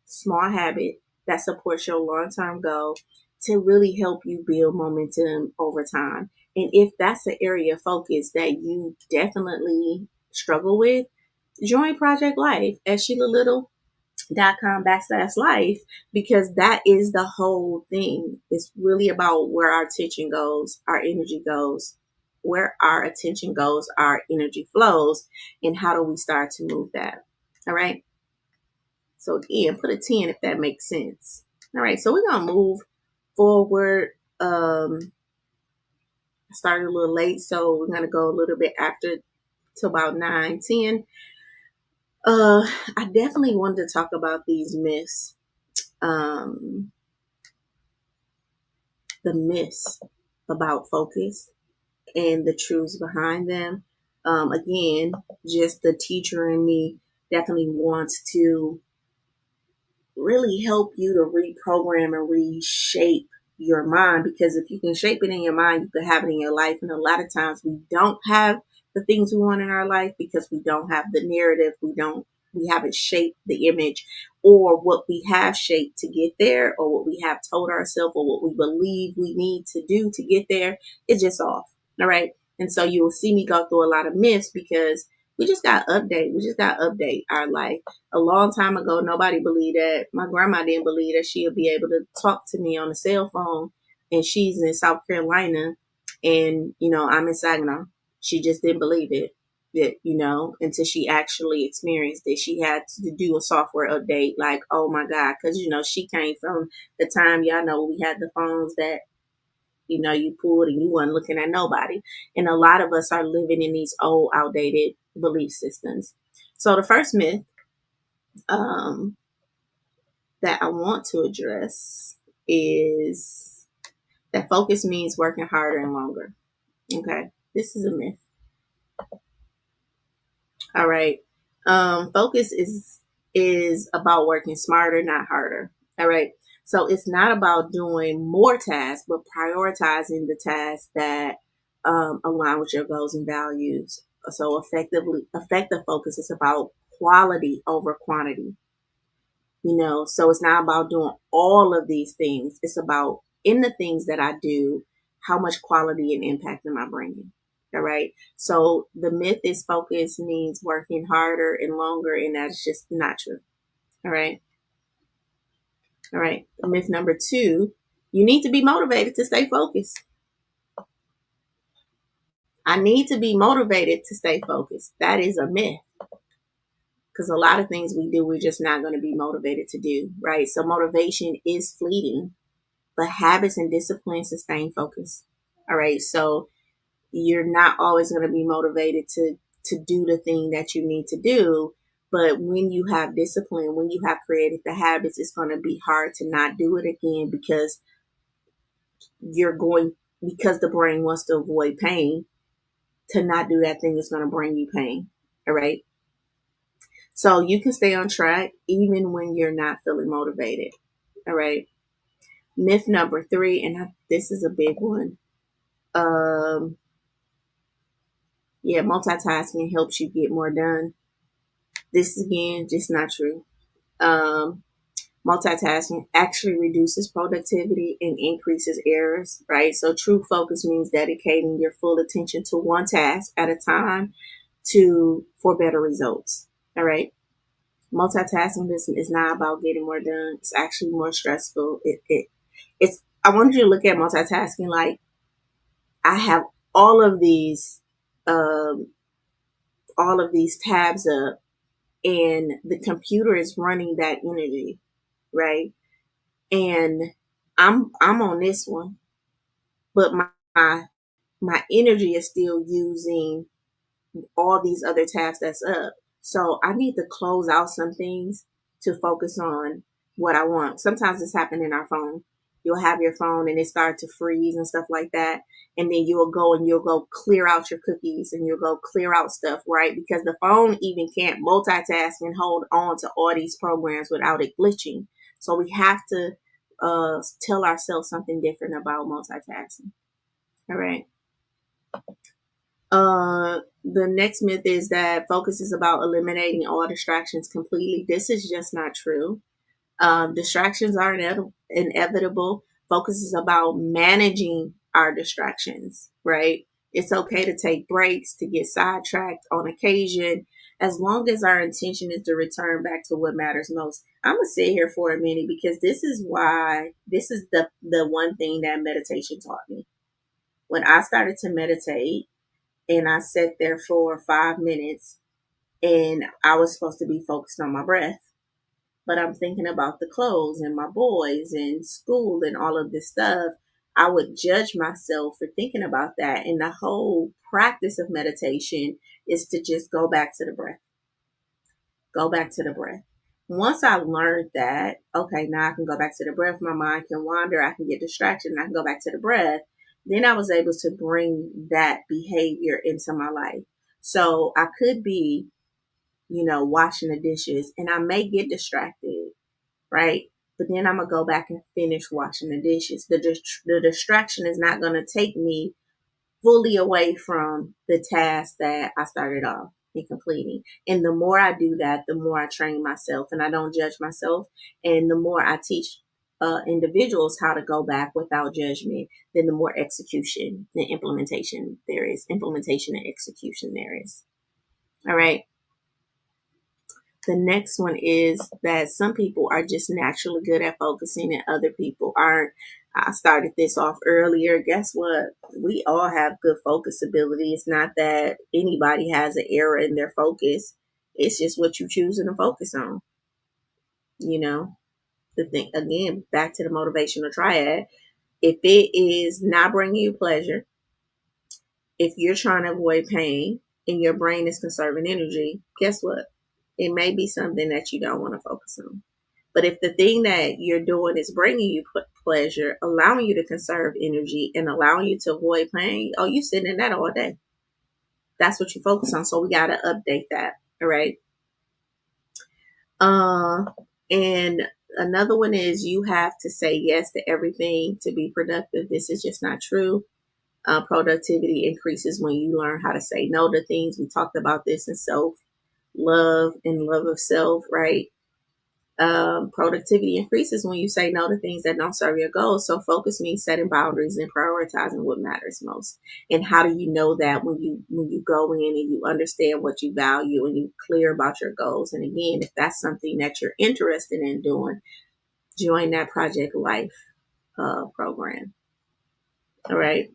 small habit that supports your long-term goal to really help you build momentum over time. And if that's the area of focus that you definitely struggle with, join Project Life at SheilaLittle.com/life, because that is the whole thing. It's really about where our attention goes, our energy goes, where our attention goes, our energy flows, and how do we start to move that? All right. So again, put a 10 if that makes sense. All right. So we're going to move forward. I started a little late, so we're going to go a little bit after to about 9:10. I definitely wanted to talk about these myths. The myths about focus and the truths behind them. Again, just the teacher in me definitely wants to really help you to reprogram and reshape your mind, because if you can shape it in your mind, you can have it in your life. And a lot of times we don't have the things we want in our life because we don't have the narrative. We haven't shaped the image, or what we have shaped to get there, or what we have told ourselves, or what we believe we need to do to get there. It's just off. All right. And so you will see me go through a lot of myths because We just got to update. We just got to update our life. A long time ago, nobody believed that. My grandma didn't believe that she'll be able to talk to me on a cell phone, and she's in South Carolina, and I'm in Saginaw. She just didn't believe it. That until she actually experienced it, she had to do a software update. Like, oh my God, because she came from the time, y'all know, we had the phones that you pulled and you weren't looking at nobody. And a lot of us are living in these old, outdated belief systems. So the first myth um, that I want to address is that focus means working harder and longer. Okay, this is a myth. All right, focus is about working smarter, not harder. All right. So it's not about doing more tasks, but prioritizing the tasks that align with your goals and values. So effective focus is about quality over quantity. So it's not about doing all of these things. It's about in the things that I do, how much quality and impact am I bringing? All right. So the myth is focus means working harder and longer, and that's just not true. All right. All right. Myth number 2, you need to be motivated to stay focused. I need to be motivated to stay focused. That is a myth, because a lot of things we do, we're just not going to be motivated to do. Right. So motivation is fleeting, but habits and discipline sustain focus. All right. So you're not always going to be motivated to do the thing that you need to do. But when you have discipline, when you have created the habits, it's going to be hard to not do it again, because the brain wants to avoid pain. To not do that thing is going to bring you pain. All right. So you can stay on track even when you're not feeling motivated. All right. Myth number 3, and this is a big one. Multitasking helps you get more done. This is, again, just not true. Um, Multitasking actually reduces productivity and increases errors, right? So true focus means dedicating your full attention to one task at a time for better results. All right. Multitasking is not about getting more done. It's actually more stressful. It's I wanted you to look at multitasking like I have all of these um, all of these tabs up, and the computer is running that energy, right? And I'm on this one, but my my energy is still using all these other tabs that's up. So I need to close out some things to focus on what I want. Sometimes it's happening in our phone. You'll have your phone and it start to freeze and stuff like that. And then you'll go clear out your cookies and you'll go clear out stuff, right? Because the phone even can't multitask and hold on to all these programs without it glitching. So we have to tell ourselves something different about multitasking. All right. The next myth is that focus is about eliminating all distractions completely. This is just not true. Distractions are inevitable. Focus is about managing our distractions, right? It's okay to take breaks, to get sidetracked on occasion, as long as our intention is to return back to what matters most. I'm gonna sit here for a minute, because this is the one thing that meditation taught me. When I started to meditate, and I sat there for 5 minutes, and I was supposed to be focused on my breath, but I'm thinking about the clothes and my boys and school and all of this stuff. I would judge myself for thinking about that. And the whole practice of meditation is to just go back to the breath. Go back to the breath. Once I learned that, okay, now I can go back to the breath. My mind can wander. I can get distracted and I can go back to the breath. Then I was able to bring that behavior into my life. So I could be, washing the dishes, and I may get distracted, right? But then I'm going to go back and finish washing the dishes. The distraction is not going to take me fully away from the task that I started off in completing. And the more I do that, the more I train myself and I don't judge myself. And the more I teach individuals how to go back without judgment, then the more execution and implementation there is. Implementation and execution there is. All right. The next one is that some people are just naturally good at focusing and other people aren't. I started this off earlier. Guess what? We all have good focus ability. It's not that anybody has an error in their focus. It's just what you choosing to focus on. You know, the thing again, back to the motivational triad. If it is not bringing you pleasure, if you're trying to avoid pain and your brain is conserving energy, guess what? It may be something that you don't want to focus on. But if the thing that you're doing is bringing you pleasure, allowing you to conserve energy, and allowing you to avoid pain, oh, you sitting in that all day. That's what you focus on. So we got to update that. All right. Uh, and another one is you have to say yes to everything to be productive. This is just not true. Productivity increases when you learn how to say no to things. We talked about this in self love and love of self, right? Productivity increases when you say no to things that don't serve your goals. So focus means setting boundaries and prioritizing what matters most. And how do you know that when you go in and you understand what you value and you're clear about your goals? And again, if that's something that you're interested in doing, join that Project Life program. All right.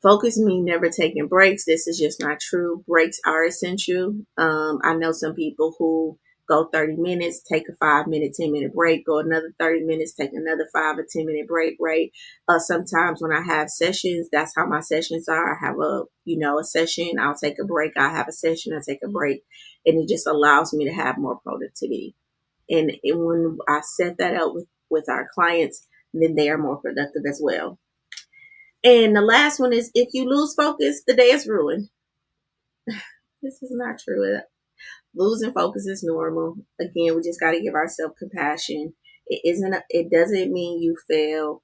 Focus means never taking breaks. This is just not true. Breaks are essential. I know some people who go 30 minutes, take a 5 minute, 10-minute break, go another 30 minutes, take another 5 or 10 minute break, right? Sometimes when I have sessions, that's how my sessions are. I have a session, I'll take a break. I have a session, I take a break. And it just allows me to have more productivity. And when I set that up with our clients, then they are more productive as well. And the last one is if you lose focus, the day is ruined. This is not true. Losing focus is normal. Again, we just got to give ourselves compassion. It doesn't mean you fail.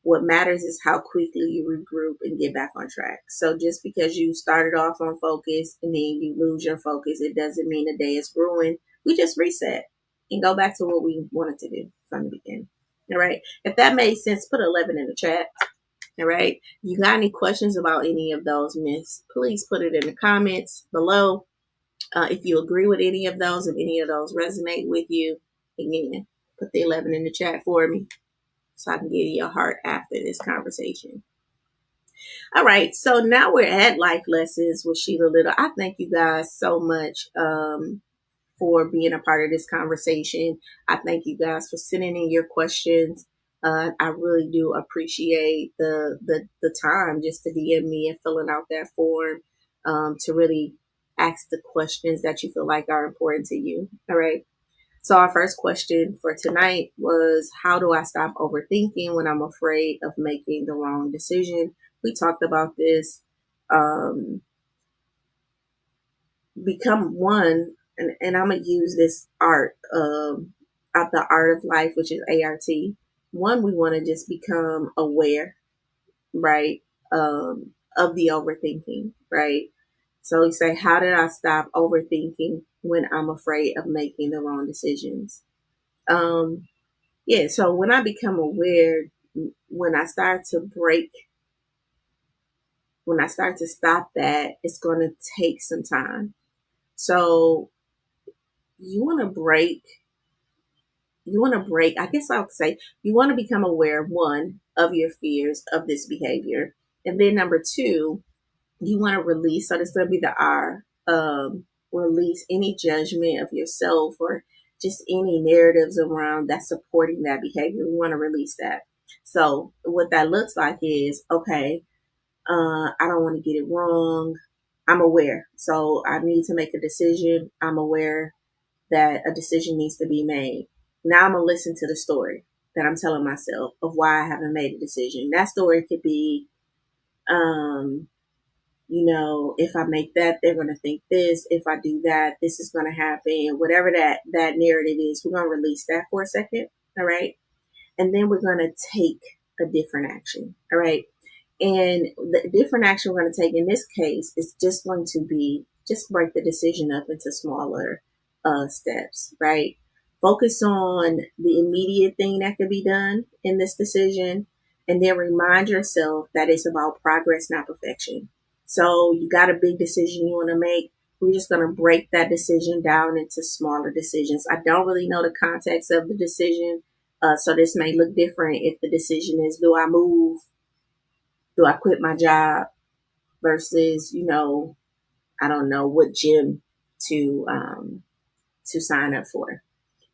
What matters is how quickly you regroup and get back on track. So just because you started off on focus and then you lose your focus, it doesn't mean the day is ruined. We just reset and go back to what we wanted to do from the beginning. All right. If that made sense, put 11 in the chat. All right. If you got any questions about any of those myths, please put it in the comments below. If you agree with any of those, if any of those resonate with you, again, put the 11 in the chat for me so I can give you a heart after this conversation. All right. So now we're at Life Lessons with Sheila Little. I thank you guys so much for being a part of this conversation. I thank you guys for sending in your questions. I really do appreciate the time just to DM me and filling out that form to really ask the questions that you feel like are important to you. All right. So our first question for tonight was, how do I stop overthinking when I'm afraid of making the wrong decision? We talked about this. Um, Become one, and I'm gonna use this art of the art of life, which is ART. One, we want to just become aware, right, of the overthinking, right? So you say, how did I stop overthinking when I'm afraid of making the wrong decisions? Um, yeah, so when I become aware, when I start to break, when I start to stop that, it's going to take some time. So you want to break I guess I would say you want to become aware, one, of your fears of this behavior. And then number two, you want to release. So this is going to be the R. Release any judgment of yourself or just any narratives around that supporting that behavior. We want to release that. So what that looks like is, okay, I don't want to get it wrong. I'm aware. So I need to make a decision. I'm aware that a decision needs to be made. Now I'm going to listen to the story that I'm telling myself of why I haven't made a decision. That story could be, um, if I make that, they're going to think this. If I do that, this is going to happen. Whatever that narrative is, we're going to release that for a second. All right. And then we're going to take a different action. All right. And the different action we're going to take in this case is just going to be just break the decision up into smaller steps, right? Focus on the immediate thing that can be done in this decision, and then remind yourself that it's about progress, not perfection. So you got a big decision you want to make. we're just going to break that decision down into smaller decisions. I don't really know the context of the decision. So this may look different if the decision is, do I move? Do I quit my job? Versus, I don't know what gym to sign up for.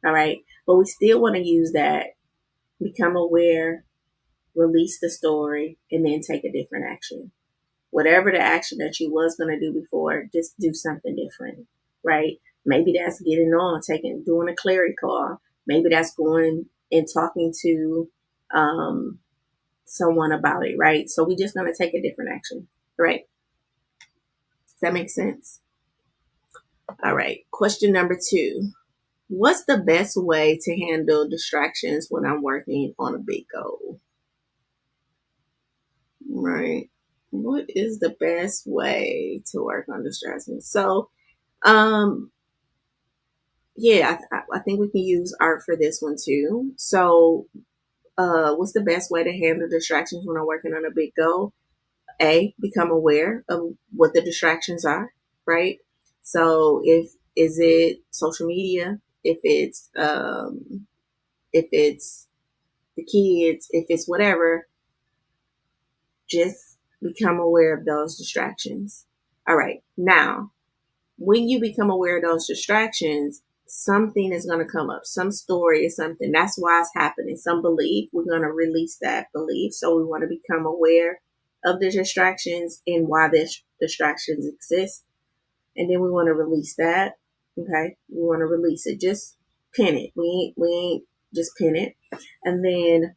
All right. But we still want to use that, become aware, release the story, and then take a different action. Whatever the action that you was going to do before, just do something different, right? Maybe that's getting on, doing a clarity call. Maybe that's going and talking to someone about it, right? So we're just going to take a different action, right? Does that make sense? All right. Question number 2. What's the best way to handle distractions when I'm working on a big goal? Right. What is the best way to work on distractions? So, um, yeah, I think we can use art for this one too. So, what's the best way to handle distractions when I'm working on a big goal? A, become aware of what the distractions are, right? So, if is it social media? If it's the kids, if it's whatever, just become aware of those distractions. All right. Now, when you become aware of those distractions, something is going to come up. Some story is something. That's why it's happening. Some belief. We're going to release that belief. So we want to become aware of the distractions and why the distractions exist. And then we want to release that. Okay. We want to release it. Just pin it. We ain't just pin it. And then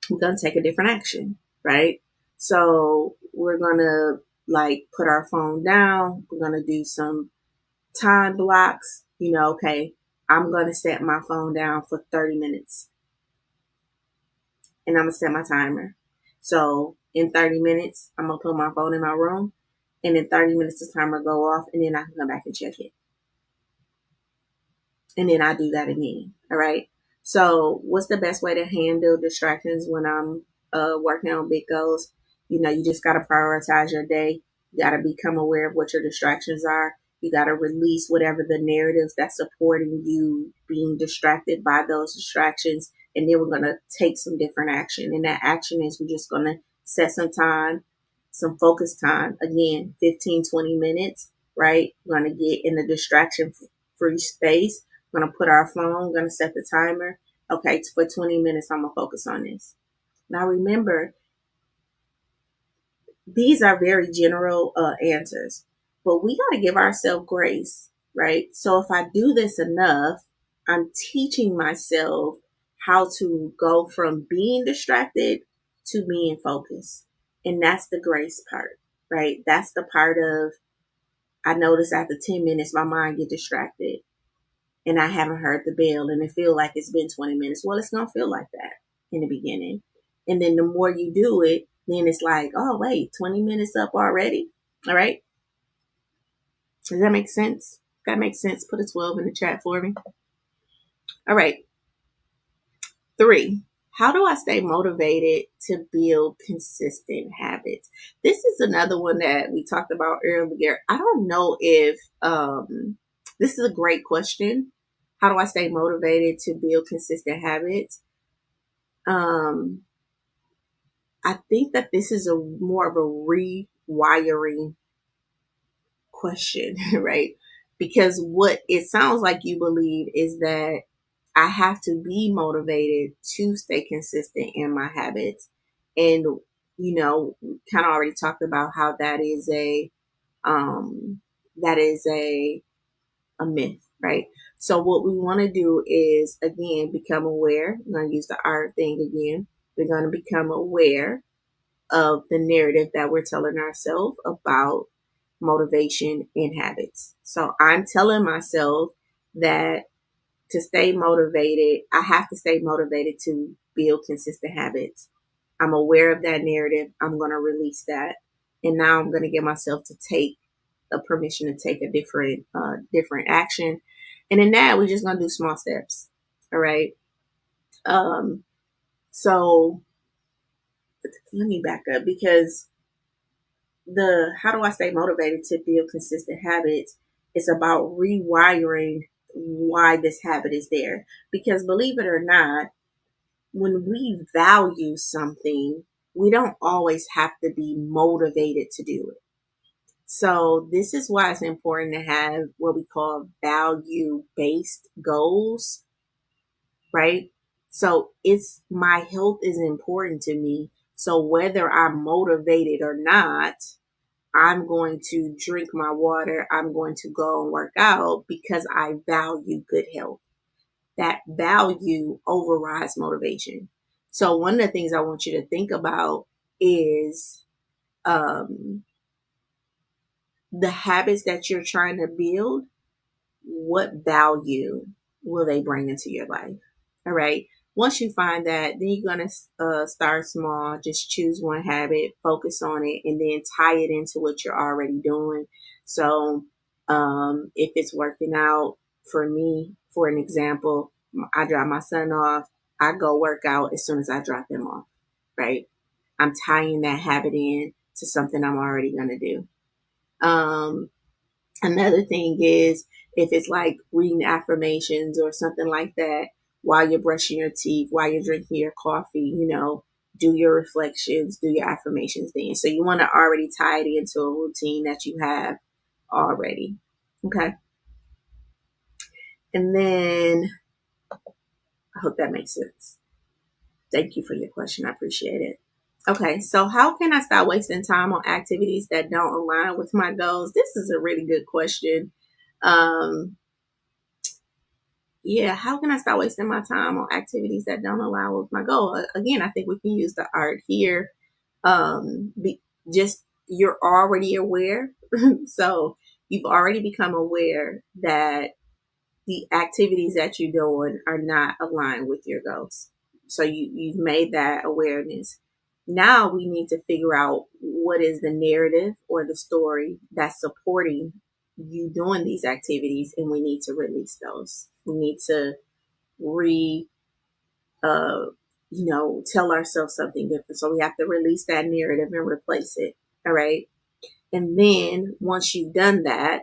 we're going to take a different action, right? So we're going to put our phone down. We're going to do some time blocks. Okay, I'm going to set my phone down for 30 minutes and I'm going to set my timer. So in 30 minutes, I'm going to put my phone in my room, and in 30 minutes, the timer go off, and then I can come back and check it. And then I do that again. All right. So what's the best way to handle distractions when I'm working on big goals? You just got to prioritize your day. You got to become aware of what your distractions are. You got to release whatever the narratives that's supporting you being distracted by those distractions. And then we're going to take some different action. And that action is we're just going to set some time, some focus time. Again, 15, 20 minutes, right? We're going to get in the distraction free space. We're going to put our phone, we're going to set the timer. Okay, for 20 minutes, I'm going to focus on this. Now, remember, these are very general answers, but we got to give ourselves grace, right? So if I do this enough, I'm teaching myself how to go from being distracted to being focused. And that's the grace part, right? That's the part of, I notice after 10 minutes, my mind get distracted and I haven't heard the bell and it feel like it's been 20 minutes. Well, it's going to feel like that in the beginning. And then the more you do it, then it's like, oh, wait, 20 minutes up already. All right. Does that make sense? If that makes sense, put a 12 in the chat for me. All right. 3, how do I stay motivated to build consistent habits? This is another one that we talked about earlier. I don't know if this is a great question. How do I stay motivated to build consistent habits? I think that this is a more of a rewiring question, right? Because what it sounds like you believe is that I have to be motivated to stay consistent in my habits. And, kind of already talked about how that is a myth, right? So what we want to do is, again, become aware. I'm going to use the art thing again. We're going to become aware of the narrative that we're telling ourselves about motivation and habits. So I'm telling myself that to stay motivated, I have to stay motivated to build consistent habits. I'm aware of that narrative. I'm going to release that. And now I'm going to give myself to take a permission to take a different action. And in that, we're just going to do small steps. All right. So let me back up, because how do I stay motivated to build consistent habits It's about rewiring why this habit is there. Because believe it or not, when we value something, we don't always have to be motivated to do it. So this is why it's important to have what we call value based goals, right? So it's my health is important to me. So whether I'm motivated or not, I'm going to drink my water. I'm going to go and work out because I value good health. That value overrides motivation. So one of the things I want you to think about is um, the habits that you're trying to build. What value will they bring into your life? All right. Once you find that, then you're going to start small. Just choose one habit, focus on it, and then tie it into what you're already doing. So, if it's working out, for me, for an example, I drop my son off. I go work out as soon as I drop him off, right? I'm tying that habit in to something I'm already going to do. Um, Another thing is if it's like reading affirmations or something like that while you're brushing your teeth, while you're drinking your coffee, do your reflections, do your affirmations then. So you want to already tie it into a routine that you have already. Okay. And then I hope that makes sense. Thank you for your question. I appreciate it. Okay, so how can I stop wasting time on activities that don't align with my goals? This is a really good question. Um, yeah, how can I start wasting my time on activities that don't align with my goal? Again, I think we can use the art here. Just you're already aware, so you've already become aware that the activities that you're doing are not aligned with your goals. So you've made that awareness. Now we need to figure out what is the narrative or the story that's supporting you doing these activities, and we need to release those. We need to re uh tell ourselves something different. So we have to release that narrative and replace it. All right. And then once you've done that,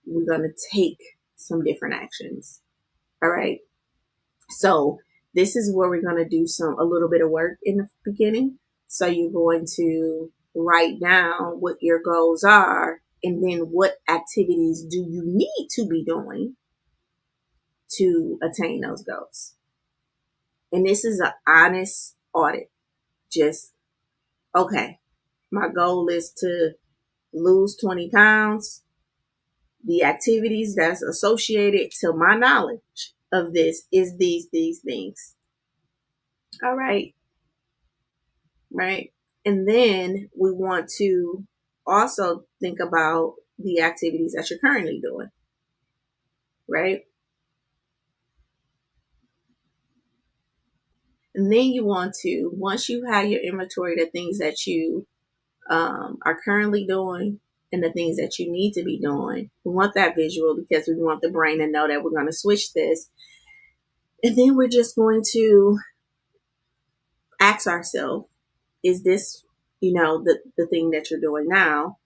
we're going to take some different actions. All right. So this is where we're going to do a little bit of work in the beginning. So you're going to write down what your goals are and then what activities do you need to be doing to attain those goals. And this is an honest audit. Just, okay, my goal is to lose 20 pounds. The activities that's associated to my knowledge of this is these things. All right. Right. And then we want to also think about the activities that you're currently doing. Right. And then you want to, once you have your inventory, the things that you are currently doing and the things that you need to be doing. We want that visual because we want the brain to know that we're going to switch this. And then we're just going to ask ourselves, is this, the thing that you're doing now,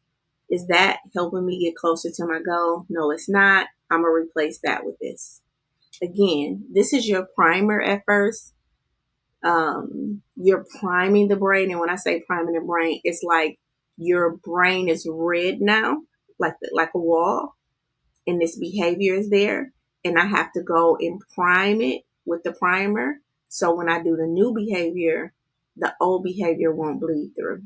is that helping me get closer to my goal? No, it's not. I'm going to replace that with this. Again, this is your primer at first. You're priming the brain. And when I say priming the brain, it's like your brain is red now, like a wall, and this behavior is there. And I have to go and prime it with the primer. So when I do the new behavior, the old behavior won't bleed through.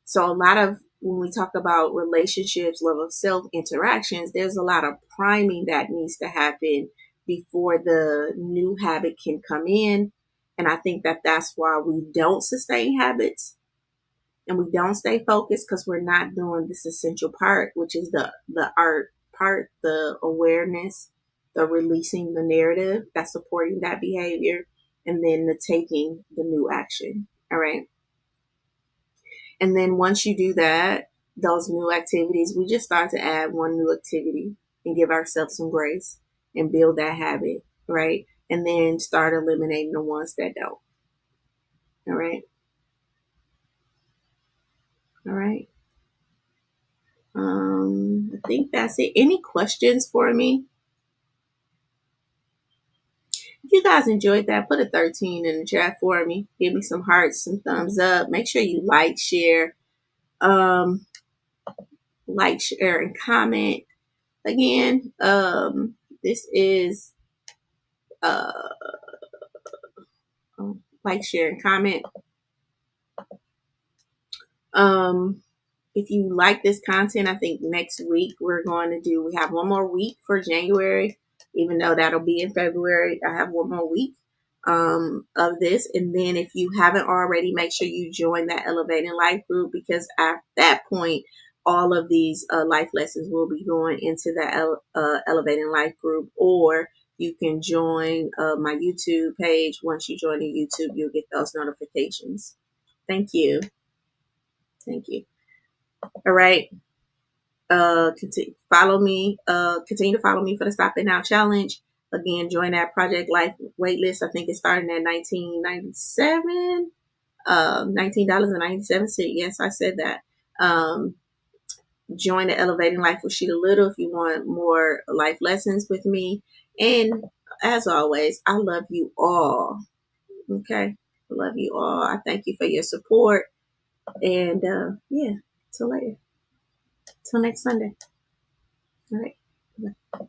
So a lot of when we talk about relationships, love of self, interactions, there's a lot of priming that needs to happen before the new habit can come in. And I think that that's why we don't sustain habits and we don't stay focused because we're not doing this essential part, which is the art part, the awareness, the releasing the narrative that's supporting that behavior, and then the taking the new action. All right. And then once you do that, those new activities, we just start to add one new activity and give ourselves some grace and build that habit, right? And then start eliminating the ones that don't. All right. All right. I think that's it. Any questions for me? If you guys enjoyed that, put a 13 in the chat for me. Give me some hearts, some thumbs up. Make sure you um, like, share, and comment. Again, this is uh, like, share, and comment. Um, if you like this content, I think next week we have one more week for January, even though that'll be in February. I have one more week of this. And then if you haven't already, make sure you join that Elevating Life group, because at that point, all of these life lessons will be going into that Elevating Life group, or you can join my YouTube page. Once you join the YouTube, you'll get those notifications. Thank you. Thank you. All right. Continue to follow me for the Stop It Now challenge. Again, join that Project Life waitlist. I think it's starting at $19.97. $19.97. Yes, I said that. Join the Elevating Life with Sheeta Little if you want more life lessons with me. And as always, I love you all. Okay. I love you all. I thank you for your support. And yeah, till later. Till next Sunday. All right. Bye.